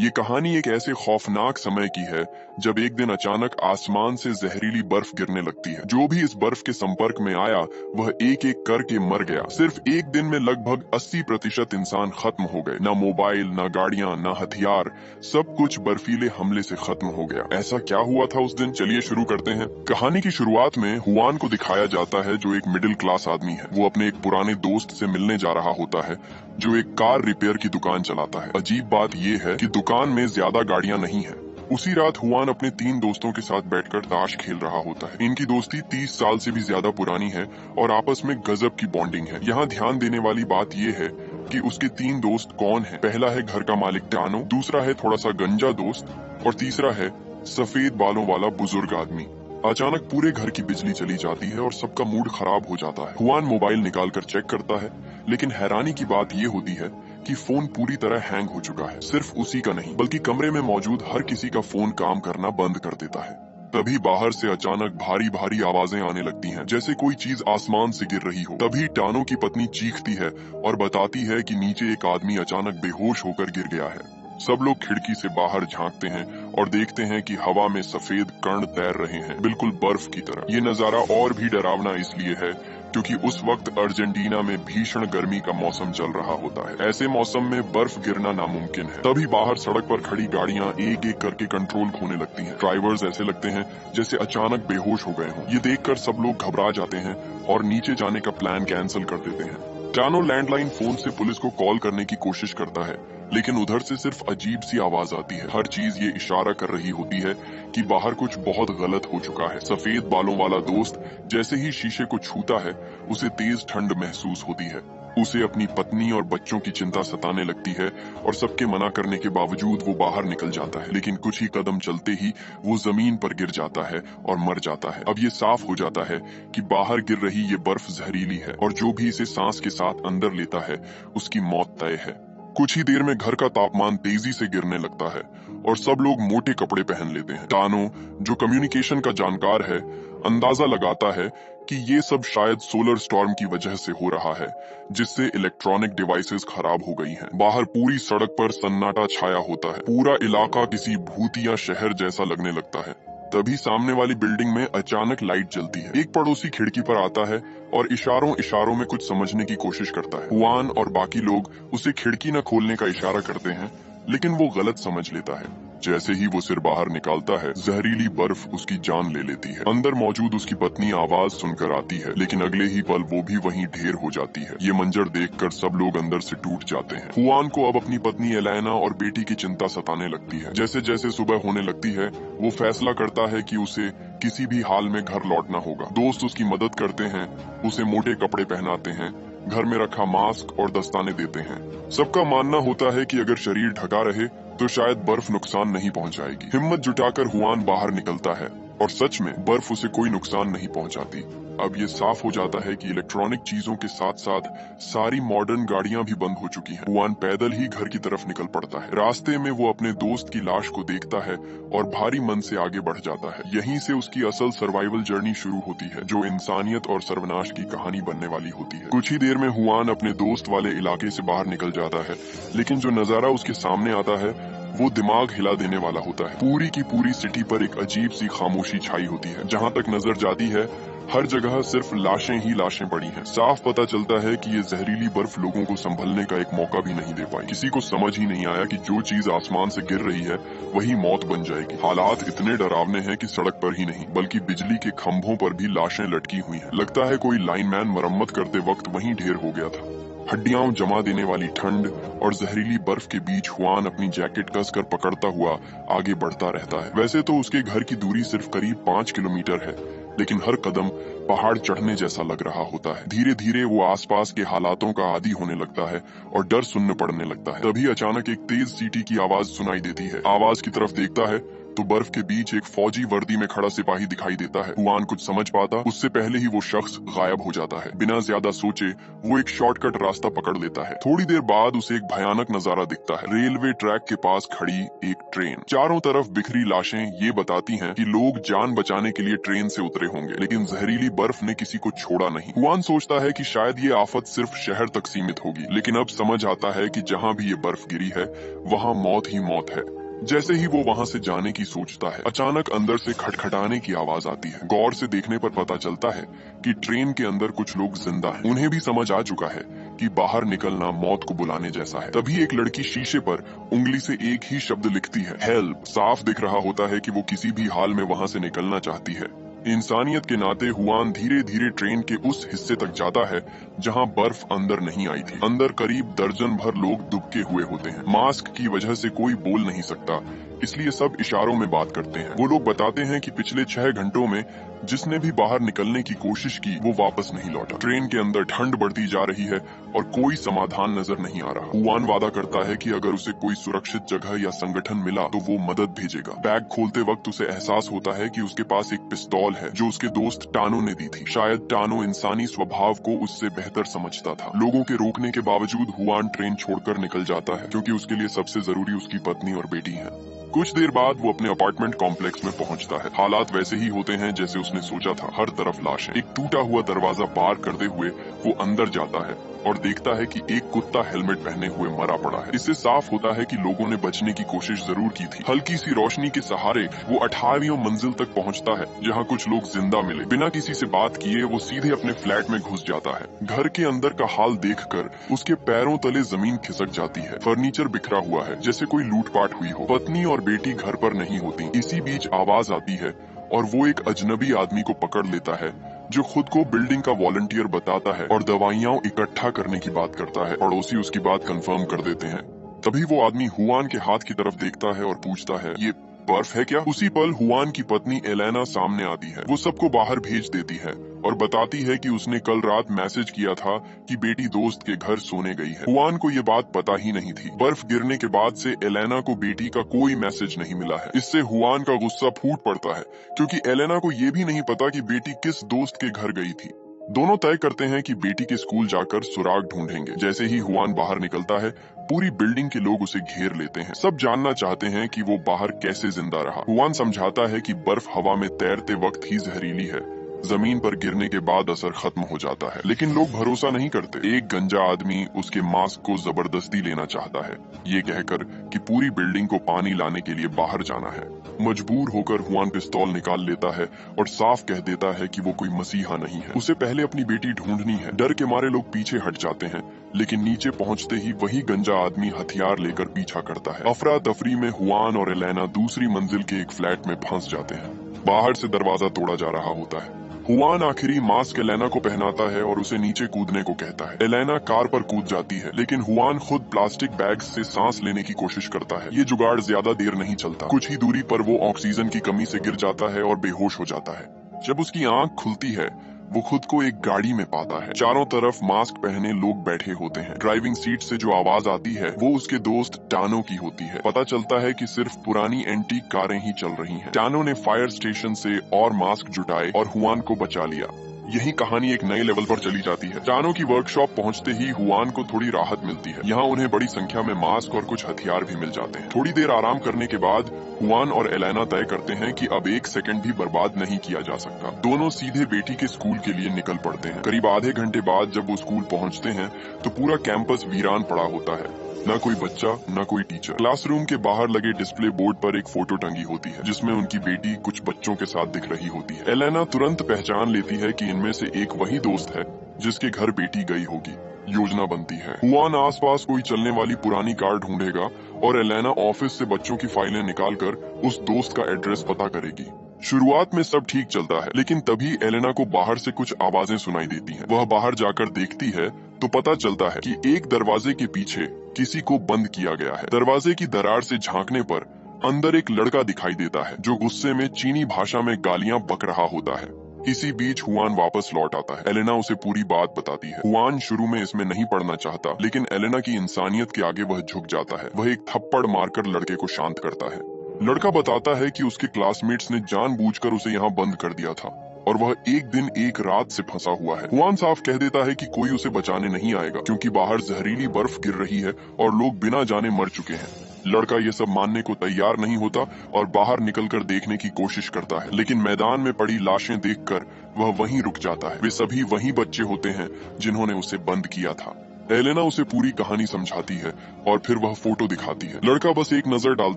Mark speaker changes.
Speaker 1: ये कहानी एक ऐसे खौफनाक समय की है जब एक दिन अचानक आसमान से जहरीली बर्फ गिरने लगती है। जो भी इस बर्फ के संपर्क में आया वह एक एक करके मर गया। सिर्फ एक दिन में लगभग 80% इंसान खत्म हो गए। ना मोबाइल, ना गाड़ियां, ना हथियार, सब कुछ बर्फीले हमले से खत्म हो गया। ऐसा क्या हुआ था उस दिन, चलिए शुरू करते हैं। कहानी की शुरुआत में हुआन को दिखाया जाता है जो एक मिडिल क्लास आदमी है। वो अपने एक पुराने दोस्त से मिलने जा रहा होता है जो एक कार रिपेयर की दुकान चलाता है। अजीब बात यह है कि दुकान में ज्यादा गाड़ियां नहीं है। उसी रात हुआन अपने 3 दोस्तों के साथ बैठकर ताश खेल रहा होता है। इनकी दोस्ती 30 साल से भी ज्यादा पुरानी है और आपस में गजब की बॉन्डिंग है। यहाँ ध्यान देने वाली बात यह है कि उसके 3 दोस्त कौन हैं। पहला है घर का मालिक टानो, दूसरा है थोड़ा सा गंजा दोस्त और तीसरा है सफेद बालों वाला बुजुर्ग आदमी। अचानक पूरे घर की बिजली चली जाती है और सबका मूड खराब हो जाता है। हुआन मोबाइल निकालकर चेक करता है, लेकिन हैरानी की बात यह होती है कि फोन पूरी तरह हैंग हो चुका है। सिर्फ उसी का नहीं बल्कि कमरे में मौजूद हर किसी का फोन काम करना बंद कर देता है। तभी बाहर से अचानक भारी भारी आवाजें आने लगती हैं, जैसे कोई चीज आसमान से गिर रही हो। तभी टानो की पत्नी चीखती है और बताती है कि नीचे एक आदमी अचानक बेहोश होकर गिर गया है। सब लोग खिड़की से बाहर झांकते हैं और देखते हैं कि हवा में सफेद कण तैर रहे हैं, बिल्कुल बर्फ की तरह। ये नजारा और भी डरावना इसलिए है क्योंकि उस वक्त अर्जेंटीना में भीषण गर्मी का मौसम चल रहा होता है। ऐसे मौसम में बर्फ गिरना नामुमकिन है। तभी बाहर सड़क पर खड़ी गाड़ियां एक एक करके कंट्रोल खोने लगती हैं। ड्राइवर्स ऐसे लगते हैं जैसे अचानक बेहोश हो गए हों। ये देखकर सब लोग घबरा जाते हैं और नीचे जाने का प्लान कैंसिल कर देते हैं। टानो लैंडलाइन फोन से पुलिस को कॉल करने की कोशिश करता है, लेकिन उधर से सिर्फ अजीब सी आवाज आती है। हर चीज ये इशारा कर रही होती है कि बाहर कुछ बहुत गलत हो चुका है। सफेद बालों वाला दोस्त जैसे ही शीशे को छूता है उसे तेज ठंड महसूस होती है। उसे अपनी पत्नी और बच्चों की चिंता सताने लगती है और सबके मना करने के बावजूद वो बाहर निकल जाता है। लेकिन कुछ ही कदम चलते ही वो जमीन पर गिर जाता है और मर जाता है। अब ये साफ हो जाता है कि बाहर गिर रही ये बर्फ जहरीली है और जो भी इसे सांस के साथ अंदर लेता है उसकी मौत तय है। कुछ ही देर में घर का तापमान तेजी से गिरने लगता है और सब लोग मोटे कपड़े पहन लेते हैं। टानो, जो कम्युनिकेशन का जानकार है, अंदाजा लगाता है कि ये सब शायद सोलर स्टॉर्म की वजह से हो रहा है, जिससे इलेक्ट्रॉनिक डिवाइसेस खराब हो गई हैं। बाहर पूरी सड़क पर सन्नाटा छाया होता है। पूरा इलाका किसी भूतिया शहर जैसा लगने लगता है। तभी सामने वाली बिल्डिंग में अचानक लाइट जलती है। एक पड़ोसी खिड़की पर आता है और इशारों इशारों में कुछ समझने की कोशिश करता है। हुआन और बाकी लोग उसे खिड़की न खोलने का इशारा करते हैं, लेकिन वो गलत समझ लेता है। जैसे ही वो सिर बाहर निकालता है, जहरीली बर्फ उसकी जान ले लेती है। अंदर मौजूद उसकी पत्नी आवाज सुनकर आती है, लेकिन अगले ही पल वो भी वहीं ढेर हो जाती है। ये मंजर देखकर सब लोग अंदर से टूट जाते हैं। हुआन को अब अपनी पत्नी एलेना और बेटी की चिंता सताने लगती है। जैसे जैसे सुबह होने लगती है, वो फैसला करता है कि उसे किसी भी हाल में घर लौटना होगा। दोस्त उसकी मदद करते हैं, उसे मोटे कपड़े पहनाते हैं, घर में रखा मास्क और दस्ताने देते हैं। सबका मानना होता है कि अगर शरीर ढका रहे तो शायद बर्फ नुकसान नहीं पहुंचाएगी। हिम्मत जुटाकर हुआन बाहर निकलता है और सच में बर्फ उसे कोई नुकसान नहीं पहुंचाती। अब ये साफ हो जाता है कि इलेक्ट्रॉनिक चीजों के साथ साथ सारी मॉडर्न गाड़ियां भी बंद हो चुकी हैं। हुआन पैदल ही घर की तरफ निकल पड़ता है। रास्ते में वो अपने दोस्त की लाश को देखता है और भारी मन से आगे बढ़ जाता है। यहीं से उसकी असल सर्वाइवल जर्नी शुरू होती है, जो इंसानियत और सर्वनाश की कहानी बनने वाली होती है। कुछ ही देर में हुआन अपने दोस्त वाले इलाके से बाहर निकल जाता है, लेकिन जो नजारा उसके सामने आता है वो दिमाग हिला देने वाला होता है। पूरी की पूरी सिटी पर एक अजीब सी खामोशी छाई होती है। जहाँ तक नजर जाती है हर जगह सिर्फ लाशें ही लाशें पड़ी हैं। साफ पता चलता है कि ये जहरीली बर्फ लोगों को संभलने का एक मौका भी नहीं दे पाई। किसी को समझ ही नहीं आया कि जो चीज आसमान से गिर रही है वही मौत बन जाएगी। हालात इतने डरावने हैं कि सड़क पर ही नहीं बल्कि बिजली के खंभों पर भी लाशें लटकी हुई हैं। लगता है कोई लाइनमैन मरम्मत करते वक्त वहीं ढेर हो गया था। हड्डियां जमा देने वाली ठंड और जहरीली बर्फ के बीच हुआन अपनी जैकेट कसकर पकड़ता हुआ आगे बढ़ता रहता है। वैसे तो उसके घर की दूरी सिर्फ करीब 5 किलोमीटर है, लेकिन हर कदम पहाड़ चढ़ने जैसा लग रहा होता है। धीरे धीरे वो आसपास के हालातों का आदी होने लगता है और डर सुनने पड़ने लगता है। तभी अचानक एक तेज सीटी की आवाज सुनाई देती है। आवाज की तरफ देखता है तो बर्फ के बीच एक फौजी वर्दी में खड़ा सिपाही दिखाई देता है। हुआन कुछ समझ पाता उससे पहले ही वो शख्स गायब हो जाता है। बिना ज्यादा सोचे वो एक शॉर्टकट रास्ता पकड़ लेता है। थोड़ी देर बाद उसे एक भयानक नजारा दिखता है। रेलवे ट्रैक के पास खड़ी एक ट्रेन, चारों तरफ बिखरी लाशें ये बताती हैं कि लोग जान बचाने के लिए ट्रेन से उतरे होंगे, लेकिन जहरीली बर्फ ने किसी को छोड़ा नहीं। हुआन सोचता है कि शायद ये आफत सिर्फ शहर तक सीमित होगी, लेकिन अब समझ आता है कि जहाँ भी ये बर्फ गिरी है वहाँ मौत ही मौत है। जैसे ही वो वहाँ से जाने की सोचता है, अचानक अंदर से खटखटाने की आवाज आती है। गौर से देखने पर पता चलता है कि ट्रेन के अंदर कुछ लोग जिंदा हैं। उन्हें भी समझ आ चुका है कि बाहर निकलना मौत को बुलाने जैसा है। तभी एक लड़की शीशे पर उंगली से एक ही शब्द लिखती है, हेल्प। साफ दिख रहा होता है कि वो किसी भी हाल में वहाँ से निकलना चाहती है। इंसानियत के नाते हुआन धीरे धीरे ट्रेन के उस हिस्से तक जाता है जहां बर्फ अंदर नहीं आई थी। अंदर करीब दर्जन भर लोग दुबके हुए होते हैं। मास्क की वजह से कोई बोल नहीं सकता, इसलिए सब इशारों में बात करते हैं। वो लोग बताते हैं कि पिछले 6 घंटों में जिसने भी बाहर निकलने की कोशिश की वो वापस नहीं लौटा। ट्रेन के अंदर ठंड बढ़ती जा रही है और कोई समाधान नजर नहीं आ रहा। हुआन वादा करता है कि अगर उसे कोई सुरक्षित जगह या संगठन मिला तो वो मदद भेजेगा। बैग खोलते वक्त उसे एहसास होता है कि उसके पास एक पिस्तौल है जो उसके दोस्त टानो ने दी थी। शायद टानो इंसानी स्वभाव को उससे बेहतर समझता था। लोगों के रोकने के बावजूद हुआन ट्रेन छोड़कर निकल जाता है, क्योंकि उसके लिए सबसे जरूरी उसकी पत्नी और बेटी है। कुछ देर बाद वो अपने अपार्टमेंट कॉम्प्लेक्स में पहुंचता है। हालात वैसे ही होते हैं जैसे उसने सोचा था। हर तरफ लाशें। एक टूटा हुआ दरवाजा पार करते हुए वो अंदर जाता है और देखता है कि एक कुत्ता हेलमेट पहने हुए मरा पड़ा है। इससे साफ होता है कि लोगों ने बचने की कोशिश जरूर की थी। हल्की सी रोशनी के सहारे वो 18वीं मंजिल तक पहुंचता है जहां कुछ लोग जिंदा मिले। बिना किसी से बात किए वो सीधे अपने फ्लैट में घुस जाता है। घर के अंदर का हाल देखकर उसके पैरों तले जमीन खिसक जाती है। फर्नीचर बिखरा हुआ है जैसे कोई लूटपाट हुई हो। पत्नी और बेटी घर पर नहीं होती। इसी बीच आवाज आती है और वो एक अजनबी आदमी को पकड़ लेता है जो खुद को बिल्डिंग का वॉलंटियर बताता है और दवाइयां इकट्ठा करने की बात करता है। पड़ोसी उसकी बात कंफर्म कर देते हैं। तभी वो आदमी हुआन के हाथ की तरफ देखता है और पूछता है, ये बर्फ है क्या? उसी पल हुआन की पत्नी एलेना सामने आती है। वो सबको बाहर भेज देती है और बताती है कि उसने कल रात मैसेज किया था कि बेटी दोस्त के घर सोने गई है। हुआन को ये बात पता ही नहीं थी। बर्फ गिरने के बाद से एलेना को बेटी का कोई मैसेज नहीं मिला है। इससे हुआन का गुस्सा फूट पड़ता है, क्योंकि एलेना को ये भी नहीं पता कि बेटी किस दोस्त के घर गई थी। दोनों तय करते हैं कि बेटी के स्कूल जाकर सुराग ढूंढेंगे। जैसे ही हुआन बाहर निकलता है, पूरी बिल्डिंग के लोग उसे घेर लेते हैं। सब जानना चाहते हैं कि वो बाहर कैसे जिंदा रहा। हुआन समझाता है कि बर्फ हवा में तैरते वक्त ही जहरीली है, जमीन पर गिरने के बाद असर खत्म हो जाता है। लेकिन लोग भरोसा नहीं करते। एक गंजा आदमी उसके मास्क को जबरदस्ती लेना चाहता है, ये कहकर कि पूरी बिल्डिंग को पानी लाने के लिए बाहर जाना है। मजबूर होकर हुआन पिस्तौल निकाल लेता है और साफ कह देता है कि वो कोई मसीहा नहीं है। उसे पहले अपनी बेटी ढूंढनी है। डर के मारे लोग पीछे हट जाते हैं, लेकिन नीचे पहुंचते ही वही गंजा आदमी हथियार लेकर पीछा करता है। अफरा तफरी में हुआन और एलेना दूसरी मंजिल के एक फ्लैट में फंस जाते हैं। बाहर से दरवाजा तोड़ा जा रहा होता है। हुआन आखिरी मास्क एलेना को पहनाता है और उसे नीचे कूदने को कहता है। एलेना कार पर कूद जाती है, लेकिन हुआन खुद प्लास्टिक बैग से सांस लेने की कोशिश करता है। ये जुगाड़ ज्यादा देर नहीं चलता। कुछ ही दूरी पर वो ऑक्सीजन की कमी से गिर जाता है और बेहोश हो जाता है। जब उसकी आंख खुलती है, वो खुद को एक गाड़ी में पाता है। चारों तरफ मास्क पहने लोग बैठे होते हैं। ड्राइविंग सीट से जो आवाज आती है वो उसके दोस्त टानो की होती है। पता चलता है कि सिर्फ पुरानी एंटीक कारें ही चल रही हैं। टानो ने फायर स्टेशन से और मास्क जुटाए और हुआन को बचा लिया। यही कहानी एक नए लेवल पर चली जाती है। टानो की वर्कशॉप पहुंचते ही हुआन को थोड़ी राहत मिलती है। यहाँ उन्हें बड़ी संख्या में मास्क और कुछ हथियार भी मिल जाते हैं। थोड़ी देर आराम करने के बाद हुआन और एलेना तय करते हैं कि अब एक सेकंड भी बर्बाद नहीं किया जा सकता। दोनों सीधे बेटी के स्कूल के लिए निकल पड़ते हैं। करीब आधे घंटे बाद जब वो स्कूल पहुंचते हैं तो पूरा कैंपस वीरान पड़ा होता है। न कोई बच्चा, न कोई टीचर। क्लासरूम के बाहर लगे डिस्प्ले बोर्ड पर एक फोटो टंगी होती है जिसमें उनकी बेटी कुछ बच्चों के साथ दिख रही होती है। एलेना तुरंत पहचान लेती है कि इनमें से एक वही दोस्त है जिसके घर बेटी गई होगी। योजना बनती है। हुआन आसपास कोई चलने वाली पुरानी कार ढूंढेगा और एलेना ऑफिस से बच्चों की फाइलें निकालकर उस दोस्त का एड्रेस पता करेगी। शुरुआत में सब ठीक चलता है, लेकिन तभी एलेना को बाहर से कुछ आवाजें सुनाई देती हैं। वह बाहर जाकर देखती है तो पता चलता है कि एक दरवाजे के पीछे किसी को बंद किया गया है। दरवाजे की दरार से झांकने पर अंदर एक लड़का दिखाई देता है जो गुस्से में चीनी भाषा में गालियां बक रहा होता है। इसी बीच हुआन वापस लौट आता है। एलेना उसे पूरी बात बताती है। हुआन शुरू में इसमें नहीं पढ़ना चाहता, लेकिन एलेना की इंसानियत के आगे वह झुक जाता है। वह एक थप्पड़ मारकर लड़के को शांत करता है। लड़का बताता है कि उसके क्लासमेट्स ने जानबूझकर उसे यहाँ बंद कर दिया था और वह एक दिन एक रात से फंसा हुआ है। हुआन साफ कह देता है कि कोई उसे बचाने नहीं आएगा क्योंकि बाहर जहरीली बर्फ गिर रही है और लोग बिना जाने मर चुके हैं। लड़का ये सब मानने को तैयार नहीं होता और बाहर निकलकर देखने की कोशिश करता है, लेकिन मैदान में पड़ी लाशें देखकर वह वहीं रुक जाता है। वे सभी वही बच्चे होते हैं जिन्होंने उसे बंद किया था। एलेना उसे पूरी कहानी समझाती है और फिर वह फोटो दिखाती है। लड़का बस एक नजर डालता